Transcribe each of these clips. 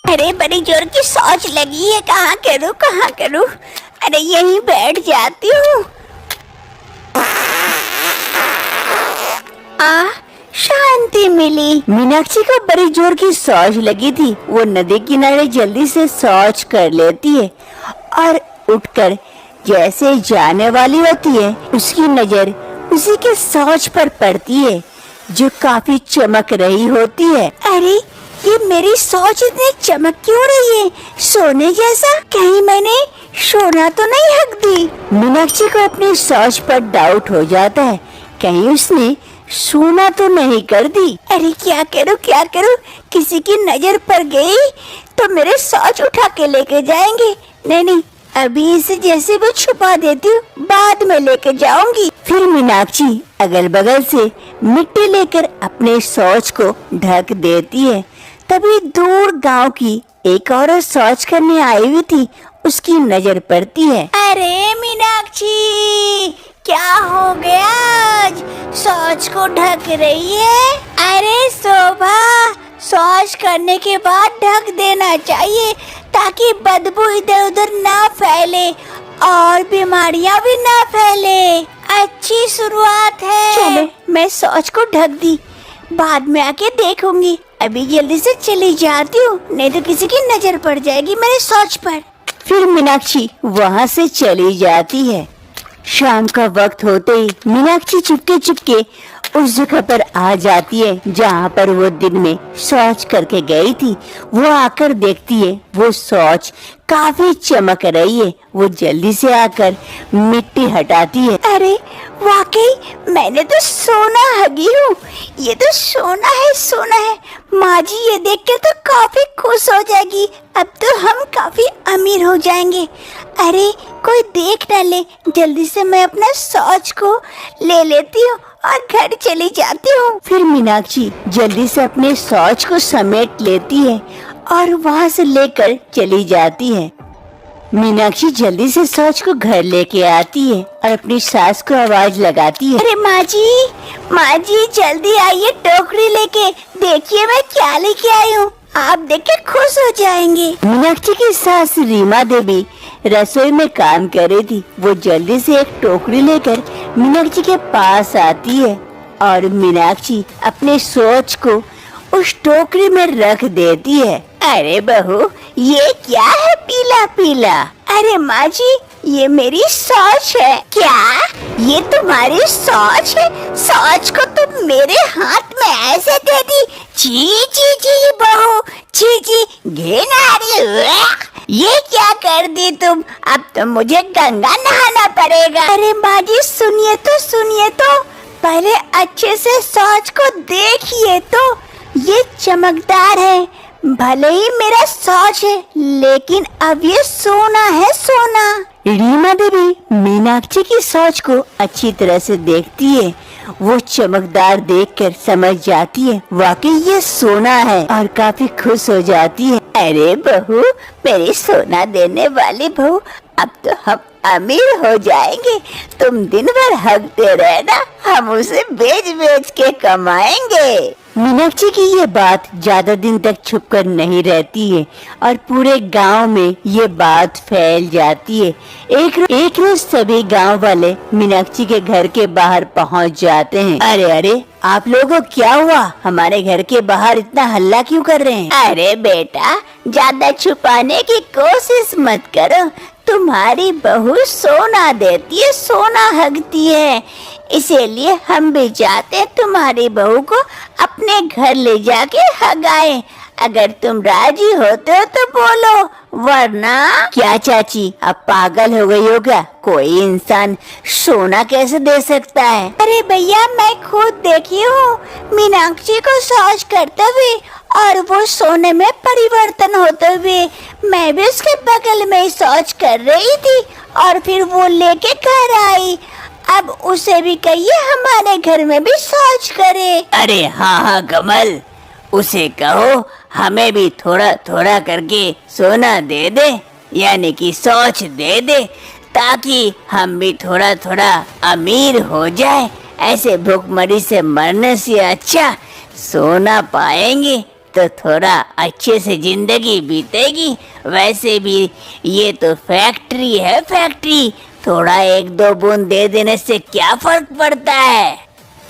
अरे बड़ी जोर की सोच लगी है, कहाँ करूँ। अरे यहीं बैठ जाती हूँ। शांति मिली। मीनाक्षी को बड़ी जोर की सोच लगी थी। वो नदी किनारे जल्दी से सोच कर लेती है और उठकर जैसे जाने वाली होती है, उसकी नजर उसी के सोच पर पड़ती है जो काफी चमक रही होती है। अरे ये मेरी सोच इतनी चमक क्यों रही है, सोने जैसा? कहीं मैंने सोना तो नहीं हक दी? मीनाक्षी को अपनी सोच पर डाउट हो जाता है, कहीं उसने सोना तो नहीं कर दी। अरे क्या करूँ, किसी की नजर पड़ गई तो मेरे सोच उठा के लेके जाएंगे। नहीं, अभी इसे जैसे वो छुपा देती हूँ, बाद में लेके जाऊंगी। फिर मीनाक्षी अगल बगल से मिट्टी लेकर अपने सोच को ढक देती है। तभी दूर गांव की एक औरत सोच करने आई हुई थी, उसकी नजर पड़ती है। अरे मीनाक्षी, क्या हो गया? आज सोच को ढक रही है। अरे शोभा, सोच करने के बाद ढक देना चाहिए ताकि बदबू इधर उधर ना फैले और बीमारियां भी ना फैले। अच्छी शुरुआत है। चलो मैं सोच को ढक दी, बाद में आके देखूंगी। अभी जल्दी से चली जाती हूँ, नहीं तो किसी की नजर पड़ जाएगी मेरे सोच पर। फिर मीनाक्षी वहाँ से चली जाती है। शाम का वक्त होते ही मीनाक्षी चुपके उस जगह पर आ जाती है जहाँ पर वो दिन में सोच करके गई थी। वो आकर देखती है वो सोच काफी चमक रही है। वो जल्दी से आकर मिट्टी हटाती है। अरे वाकई मैंने तो सोना हगी हूँ। ये तो सोना है। माँ जी ये देख के तो काफी खुश हो जाएगी। अब तो हम काफी अमीर हो जाएंगे। अरे कोई देख न ले, जल्दी से मैं अपना सोच को ले लेती हूँ और घर चली जाती हूँ। फिर मीनाक्षी जल्दी से अपने सोच को समेट लेती है और वहाँ से लेकर चली जाती है। मीनाक्षी जल्दी से सोच को घर लेके आती है और अपनी सास को आवाज लगाती है। अरे माँ जी जल्दी आइए, टोकरी लेके। देखिए मैं क्या लेके आई हूँ, आप देख के खुश हो जाएंगे। मीनाक्षी की सास रीमा देवी रसोई में काम कर रही थी। वो जल्दी से एक टोकरी लेकर मीनाक्षी के पास आती है और मीनाक्षी अपने सोच को उस टोकरी में रख देती है। अरे बहू, ये क्या है पीला पीला? अरे माँ जी ये मेरी सोच है। क्या ये तुम्हारी सोच है? सोच को तुम मेरे हाथ में ऐसे दे दी? जी बहू, जी घिन आ रही है। ये क्या कर दी तुम? अब तो मुझे गंगा नहाना पड़ेगा। अरे माँ जी सुनिए तो पहले अच्छे से सोच को देखिए तो। ये चमकदार है, भले ही मेरा सोच है लेकिन अब ये सोना है, सोना। रीमा देवी मीनाक्षी की सोच को अच्छी तरह से देखती है। वो चमकदार देखकर समझ जाती है वाकई ये सोना है और काफी खुश हो जाती है। अरे बहू, मेरी सोना देने वाली बहू, अब तो हम अमीर हो जाएंगे। तुम दिन भर हकते रहना, हम उसे बेच के कमाएंगे। मीनाक्षी की ये बात ज्यादा दिन तक छुपकर नहीं रहती है और पूरे गांव में ये बात फैल जाती है। एक रोज सभी गांव वाले मीनाक्षी के घर के बाहर पहुंच जाते हैं। अरे आप लोगों को क्या हुआ? हमारे घर के बाहर इतना हल्ला क्यों कर रहे हैं? अरे बेटा, ज्यादा छुपाने की कोशिश मत करो। तुम्हारी बहू सोना देती है, सोना हगती है, इसीलिए हम भी चाहते हैं तुम्हारी बहू को अपने घर ले जाके हगाएं। अगर तुम राजी होते हो तो बोलो, वरना। क्या चाची, आप पागल हो गई हो क्या? कोई इंसान सोना कैसे दे सकता है? अरे भैया मैं खुद देखी हूँ मीनाक्षी को सोच करते हुए और वो सोने में परिवर्तन होते हुए। मैं भी उसके बगल में सोच कर रही थी और फिर वो लेके घर आई। अब उसे भी कहिए हमारे घर में भी सोच करे। अरे हाँ कमल, उसे कहो हमें भी थोड़ा थोड़ा करके सोना दे दे, यानी कि सोच दे दे, ताकि हम भी थोड़ा थोड़ा अमीर हो जाए। ऐसे भूखमरी से मरने से अच्छा सोना पाएंगे तो थोड़ा अच्छे से जिंदगी बीतेगी। वैसे भी ये तो फैक्ट्री है, फैक्ट्री, थोड़ा एक दो बूंद दे देने से क्या फर्क पड़ता है।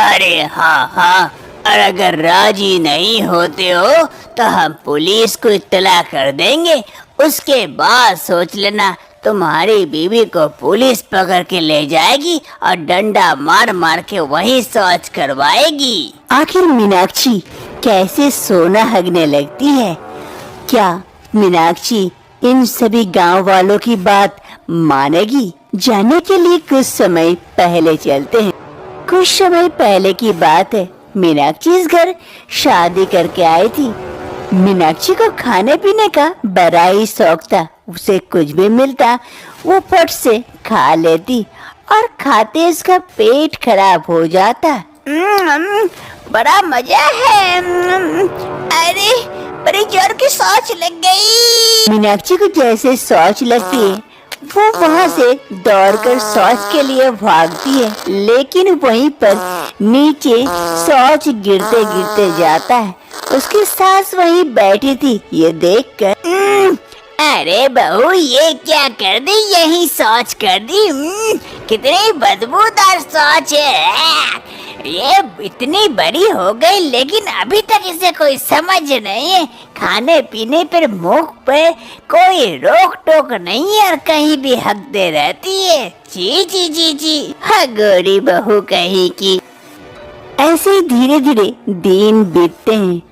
अरे हाँ हाँ, और अगर राजी नहीं होते हो तो हम पुलिस को इत्तला कर देंगे, उसके बाद सोच लेना। तुम्हारी बीवी को पुलिस पकड़ के ले जाएगी और डंडा मार मार के वही शौच करवाएगी। आखिर मीनाक्षी कैसे सोना हगने लगती है? क्या मीनाक्षी इन सभी गांव वालों की बात मानेगी? जानने के लिए कुछ समय पहले चलते हैं। कुछ समय पहले की बात है, मीनाक्षी इस घर शादी करके आई थी। मीनाक्षी को खाने पीने का बड़ा ही शौक था। उसे कुछ भी मिलता वो फट से खा लेती और खाते इसका पेट खराब हो जाता। बड़ा मजा है। अरे बड़ी जोर की शौच लग गई। मीनाक्षी को जैसे शौच लगती है वो वहाँ से दौड़कर शौच के लिए भागती है, लेकिन वहीं पर नीचे शौच गिरते गिरते जाता है। उसकी सास वहीं बैठी थी ये देखकर। अरे बहू, ये क्या कर दी? यही शौच कर दी? कितनी बदबूदार शौच है। ये इतनी बड़ी हो गई लेकिन अभी तक इसे कोई समझ नहीं है। खाने पीने पर मुख पे कोई रोक टोक नहीं है और कहीं भी हकते रहती है। जी जी जी जी, हगोरी बहू कहीं की। ऐसे ही धीरे धीरे दिन बीतते हैं।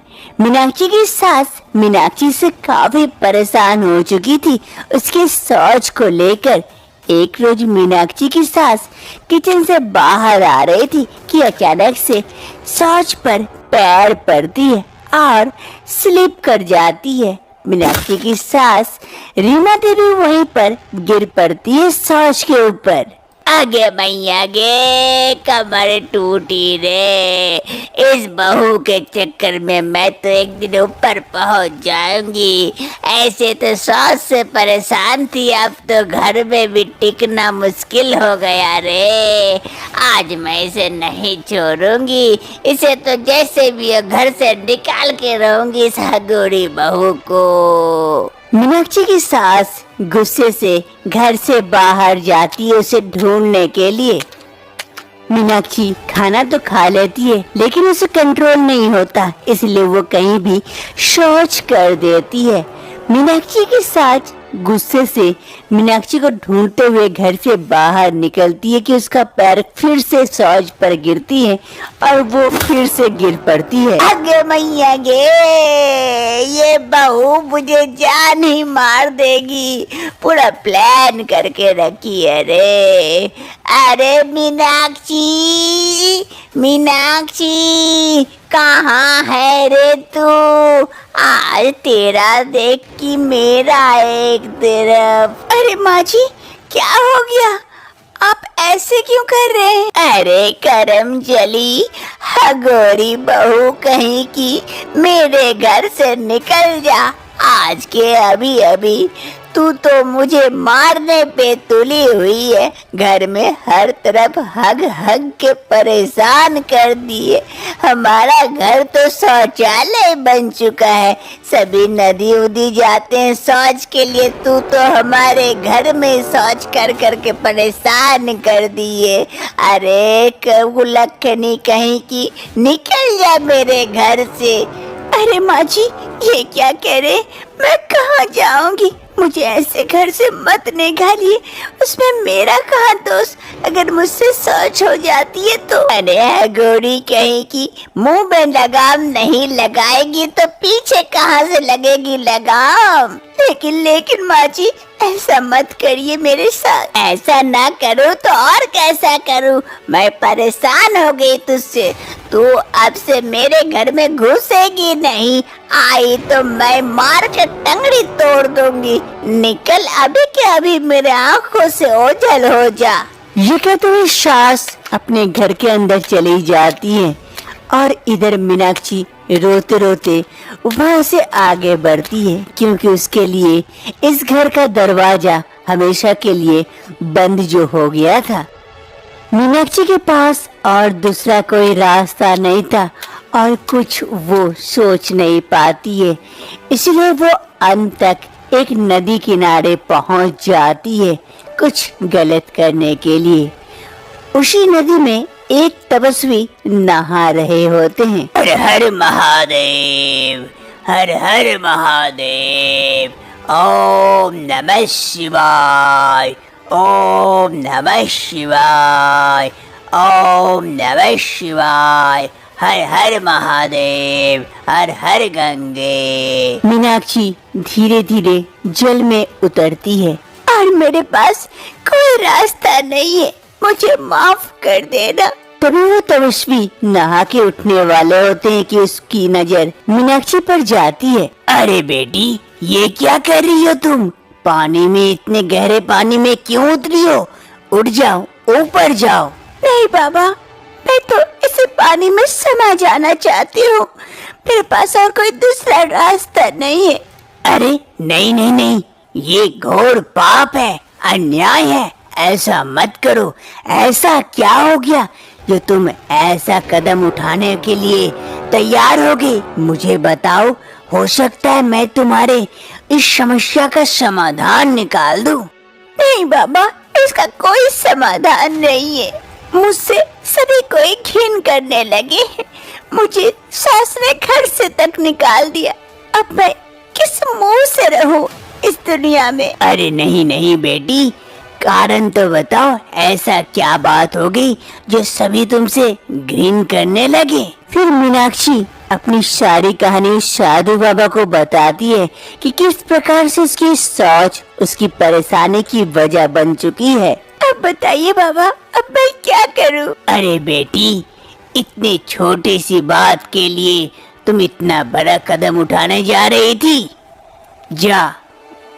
मीनाक्षी की सास मीनाक्षी से काफी परेशान हो चुकी थी उसके शौच को लेकर। एक रोज मीनाक्षी की सास किचन से बाहर आ रही थी कि अचानक से शौच पर पैर पड़ती है और स्लिप कर जाती है। मीनाक्षी की सास रीमा देवी वहीं पर गिर पड़ती है शौच के ऊपर। आगे मैया गे, कमर टूटी रे। इस बहू के चक्कर में मैं तो एक दिन ऊपर पहुंच जाऊंगी। ऐसे तो सास से परेशान थी, अब तो घर में भी टिकना मुश्किल हो गया रे। आज मैं इसे नहीं छोड़ूंगी, इसे तो जैसे भी हो घर से निकाल के रहूंगी इस हगोरी बहू को। मीनाक्षी की सास गुस्से से घर से बाहर जाती है उसे ढूंढने के लिए। मीनाक्षी खाना तो खा लेती है लेकिन उसे कंट्रोल नहीं होता, इसलिए वो कहीं भी शौच कर देती है। मीनाक्षी की सास गुस्से से मीनाक्षी को ढूंढते हुए घर से बाहर निकलती है कि उसका पैर फिर से शौच पर गिरती है और वो फिर से गिर पड़ती है। अगे मैया गे, ये बहू मुझे जान ही मार देगी। पूरा प्लान करके रखी है रे। अरे मीनाक्षी, मीनाक्षी कहाँ है रे तू? आज तेरा देख कि मेरा एक तरफ। अरे माँ जी, क्या हो गया? आप ऐसे क्यों कर रहे हैं? अरे करम चली, हगोरी बहू कहीं की, मेरे घर से निकल जा आज के अभी अभी। तू तो मुझे मारने पे तुली हुई है। घर में हर तरफ हग हग के परेशान कर दिए। हमारा घर तो शौचालय बन चुका है, सभी नदी उदी जाते हैं शौच के लिए। तू तो हमारे घर में शौच कर कर के परेशान कर दिए। अरे कुलखनी कहीं की, निकल जा मेरे घर से। अरे माँ जी, ये क्या कह रहे? मैं कहाँ जाऊंगी? मुझे ऐसे घर से मत निकालिए। उसमें मेरा कहाँ दोष? अगर मुझसे शौच हो जाती है तो। अरे गोरी कहीं की, मुंह में लगाम नहीं लगाएगी तो पीछे कहाँ से लगेगी लगाम? लेकिन माँ जी, ऐसा मत करिए मेरे साथ। ऐसा ना करूँ तो और कैसा करूँ? मैं परेशान हो गई तुझसे। तू अब से मेरे घर में घुसेगी नहीं। आई तो मैं मार के टंगड़ी तोड़ दूंगी। निकल अभी के अभी मेरे आंखों से ओझल हो जा। ये कहते हुए सास अपने घर के अंदर चली जाती है और इधर मीनाक्षी रोते रोते वहां से आगे बढ़ती है, क्योंकि उसके लिए इस घर का दरवाजा हमेशा के लिए बंद जो हो गया था। मीनाक्षी के पास और दूसरा कोई रास्ता नहीं था और कुछ वो सोच नहीं पाती है, इसलिए वो अंत तक एक नदी किनारे पहुंच जाती है कुछ गलत करने के लिए। उसी नदी में एक तपस्वी नहा रहे होते हैं। हर हर महादेव, हर हर महादेव, ओम नमः शिवाय, ओम नमः शिवाय, ओम नमः शिवाय, हर हर महादेव, हर हर गंगे। मीनाक्षी धीरे धीरे जल में उतरती है। और मेरे पास कोई रास्ता नहीं है, मुझे माफ कर देना। तभी वो तपस्वी नहा के उठने वाले होते हैं कि उसकी नजर मीनाक्षी पर जाती है। अरे बेटी, ये क्या कर रही हो तुम? पानी में, इतने गहरे पानी में क्यों उतरी हो? उठ जाओ, ऊपर जाओ। नहीं बाबा, मैं तो इसे पानी में समा जाना चाहती हूँ, मेरे पास और कोई दूसरा रास्ता नहीं है। अरे नहीं नहीं नहीं, ये घोर पाप है, अन्याय है, ऐसा मत करो। ऐसा क्या हो गया जो तुम ऐसा कदम उठाने के लिए तैयार हो गई? मुझे बताओ, हो सकता है मैं तुम्हारे इस समस्या का समाधान निकाल दूं। नहीं बाबा, इसका कोई समाधान नहीं है। मुझसे सभी कोई घिन करने लगे हैं, मुझे सास ने घर से तक निकाल दिया। अब मैं किस मुंह से रहूं इस दुनिया में? अरे नहीं नहीं बेटी, कारण तो बताओ, ऐसा क्या बात हो गई जो सभी तुमसे घृण करने लगे? फिर मीनाक्षी अपनी सारी कहानी साधु बाबा को बताती है कि किस प्रकार से उसकी सोच उसकी परेशानी की वजह बन चुकी है। अब बताइए बाबा, अब मैं क्या करूं? अरे बेटी, इतनी छोटी सी बात के लिए तुम इतना बड़ा कदम उठाने जा रही थी? जा,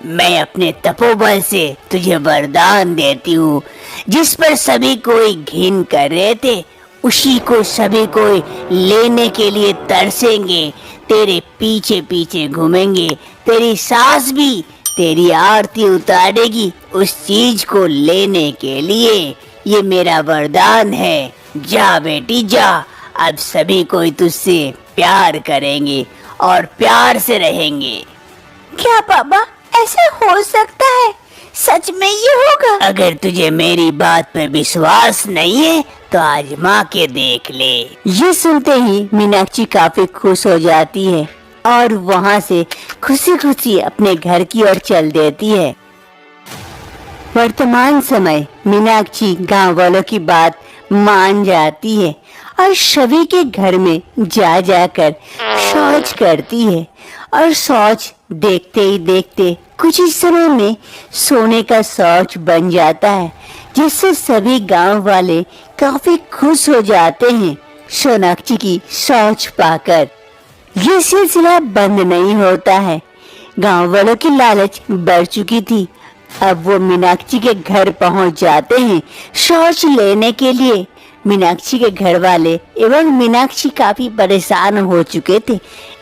मैं अपने तपोबल से तुझे वरदान देती हूँ। जिस पर सभी कोई घिन कर रहे थे, उसी को सभी कोई लेने के लिए तरसेंगे, तेरे पीछे पीछे घूमेंगे। तेरी सास भी तेरी आरती उतारेगी उस चीज को लेने के लिए। ये मेरा वरदान है। जा बेटी जा, अब सभी कोई तुझसे प्यार करेंगे और प्यार से रहेंगे। क्या बाबा, ऐसा हो सकता है? सच में ये होगा? अगर तुझे मेरी बात पे विश्वास नहीं है तो आजमा के देख ले। ये सुनते ही मीनाक्षी काफी खुश हो जाती है और वहाँ से खुशी खुशी अपने घर की ओर चल देती है। वर्तमान समय मीनाक्षी गांव वालों की बात मान जाती है और सभी के घर में जा जाकर शौच करती है और शौच देखते ही देखते कुछ ही समय में सोने का शौच बन जाता है, जिससे सभी गांव वाले काफी खुश हो जाते हैं सोनाक्षी की शौच पाकर। ये सिलसिला बंद नहीं होता है। गांव वालों की लालच बढ़ चुकी थी। अब वो मीनाक्षी के घर पहुंच जाते हैं शौच लेने के लिए। मीनाक्षी के घर वाले एवं मीनाक्षी काफी परेशान हो चुके थे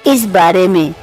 इस बारे में।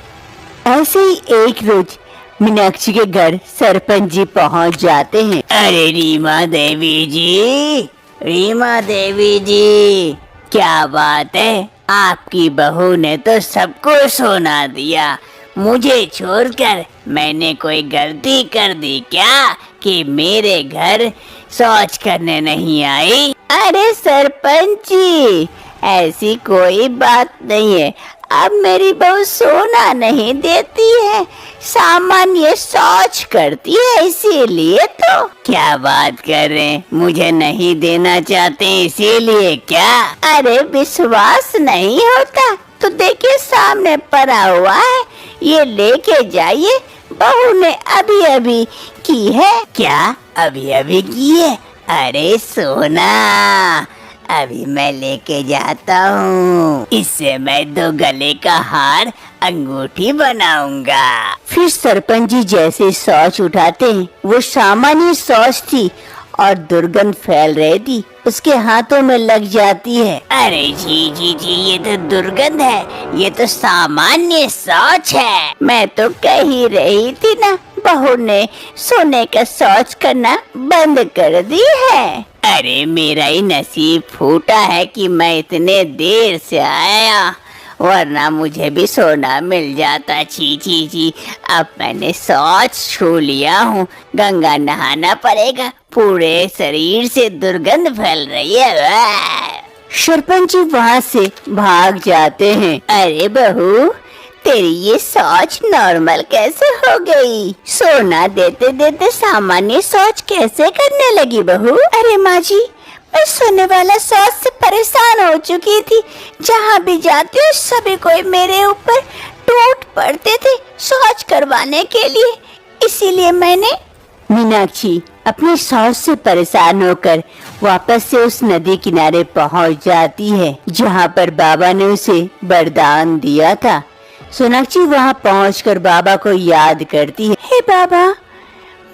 ऐसे ही एक रोज मीनाक्षी के घर सरपंच जी पहुंच जाते हैं। अरे रीमा देवी जी, रीमा देवी जी, क्या बात है? आपकी बहू ने तो सबको सोना दिया, मुझे छोड़कर। मैंने कोई गलती कर दी क्या कि मेरे घर शौच करने नहीं आई? अरे सरपंच जी, ऐसी कोई बात नहीं है। अब मेरी बहू सोना नहीं देती है, सामान्य शौच करती है, इसीलिए। तो क्या बात कर रहे हैं? मुझे नहीं देना चाहते इसीलिए क्या? अरे विश्वास नहीं होता तो देखिए, सामने पड़ा हुआ है, ये लेके जाइए। बहू ने अभी अभी की है। क्या अभी अभी की है? अरे सोना, अभी मैं लेके जाता हूँ, इससे मैं 2 गले का हार, अंगूठी बनाऊंगा। फिर सरपंच जी जैसे शौच उठाते हैं, वो सामान्य शौच थी और दुर्गंध फैल रही थी, उसके हाथों में लग जाती है। अरे जी जी जी, ये तो दुर्गंध है, ये तो सामान्य शौच है। मैं तो कह ही रही थी ना, बहू ने सोने का शौच करना बंद कर दी है। अरे मेरा ही नसीब फूटा है कि मैं इतने देर से आया, वरना मुझे भी सोना मिल जाता। छी छी छी, अब मैंने शौच छू लिया हूँ, गंगा नहाना पड़ेगा, पूरे शरीर से दुर्गंध फैल रही है। सरपंच जी वहाँ से भाग जाते हैं। अरे बहू, तेरी ये शौच नॉर्मल कैसे हो गई? सोना देते देते सामान्य शौच कैसे करने लगी बहू? अरे माँ जी, मैं सोने वाला शौच से परेशान हो चुकी थी। जहाँ भी जाती हूँ सभी कोई मेरे ऊपर टूट पड़ते थे शौच करवाने के लिए, इसीलिए मैंने। मीनाक्षी अपने शौच से परेशान होकर वापस से उस नदी किनारे पहुंच जाती है जहां पर बाबा ने उसे वरदान दिया था। सोनाक्षी वहां पहुंचकर बाबा को याद करती है। हे बाबा,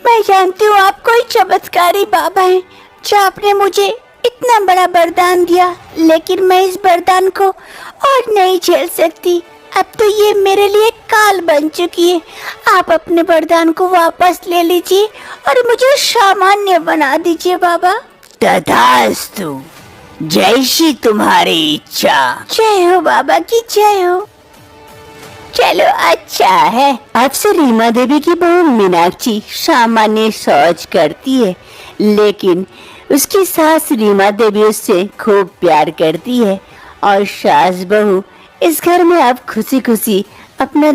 मैं जानती हूँ आप कोई चमत्कारी बाबा हैं जो आपने मुझे इतना बड़ा वरदान दिया, लेकिन मैं इस वरदान को और नहीं झेल सकती। अब तो ये मेरे लिए काल बन चुकी है। आप अपने वरदान को वापस ले लीजिए और मुझे सामान्य बना दीजिए बाबा। तथास्तु, जैसी तुम्हारी इच्छा। जय हो बाबा की जय हो। चलो अच्छा है। अब से रीमा देवी की बहू मीनाक्षी सामान्य शौच करती है, लेकिन उसकी सास रीमा देवी उससे खूब प्यार करती है और सास बहू इस घर में अब खुशी खुशी अपना